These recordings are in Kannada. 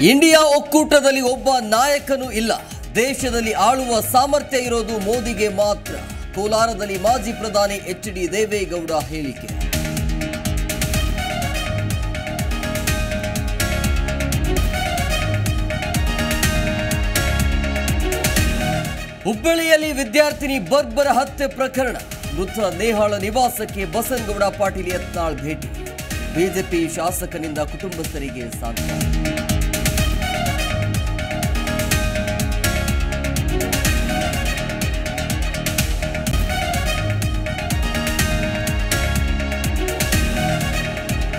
ಇಂಡಿಯಾ ಒಕ್ಕೂಟದಲ್ಲಿ ಒಬ್ಬ ನಾಯಕನೂ ಇಲ್ಲ. ದೇಶದಲ್ಲಿ ಆಳುವ ಸಾಮರ್ಥ್ಯ ಇರೋದು ಮೋದಿಗೆ ಮಾತ್ರ. ಕೋಲಾರದಲ್ಲಿ ಮಾಜಿ ಪ್ರಧಾನಿ ಎಚ್.ಡಿ. ದೇವೇಗೌಡ ಹೇಳಿಕೆ. ಹುಬ್ಬಳ್ಳಿಯಲ್ಲಿ ವಿದ್ಯಾರ್ಥಿನಿ ಬರ್ಬರ ಹತ್ಯೆ ಪ್ರಕರಣ. ಮೃತ ನೇಹಾಳ ನಿವಾಸಕ್ಕೆ ಬಸನಗೌಡ ಪಾಟೀಲ್ ಯತ್ನಾಳ್ ಭೇಟಿ. ಬಿಜೆಪಿ ಶಾಸಕನಿಂದ ಕುಟುಂಬಸ್ಥರಿಗೆ ಸಾಂತ್ವನ.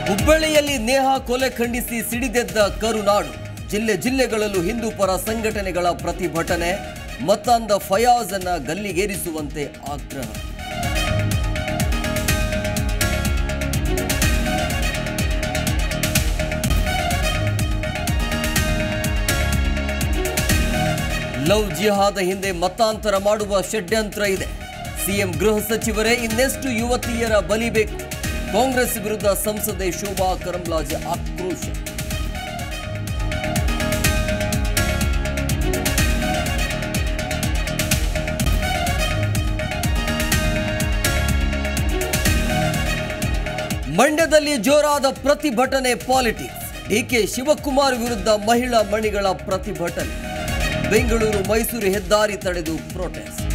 ಹುಬ್ಬಳ್ಳಿಯಲ್ಲಿ ನೇಹಾ ಕೊಲೆ ಖಂಡಿಸಿ ಸಿಡಿದೆದ್ದ ಕರುನಾಡು. ಜಿಲ್ಲೆಗಳಲ್ಲೂ ಹಿಂದೂ ಪರ ಸಂಘಟನೆಗಳ ಪ್ರತಿಭಟನೆ. ಮತಾಂಧ ಫಯಾಜ್ ಅನ್ನ ಗಲ್ಲಿಗೇರಿಸುವಂತೆ ಆಗ್ರಹ. ಲವ್ ಜಿಹಾದ ಹಿಂದೆ ಮತಾಂತರ ಮಾಡುವ ಷಡ್ಯಂತ್ರ ಇದೆ. ಸಿಎಂ ಗೃಹ ಸಚಿವರೇ ಇನ್ನೆಷ್ಟು ಯುವತಿಯರ ಬಲಿಬೇಕು. ಕಾಂಗ್ರೆಸ್ ವಿರುದ್ಧ ಸಂಸದೆ ಶೋಭಾ ಕರಂದ್ಲಾಜೆ ಆಕ್ರೋಶ. ಮಂಡ್ಯದಲ್ಲಿ ಜೋರಾದ ಪ್ರತಿಭಟನೆ ಪಾಲಿಟಿಕ್ಸ್. ಡಿಕೆ ಶಿವಕುಮಾರ್ ವಿರುದ್ಧ ಮಹಿಳಾ ಮಣಿಗಳ ಪ್ರತಿಭಟನೆ. ಬೆಂಗಳೂರು ಮೈಸೂರು ಹೆದ್ದಾರಿ ತಡೆದು ಪ್ರೊಟೆಸ್ಟ್.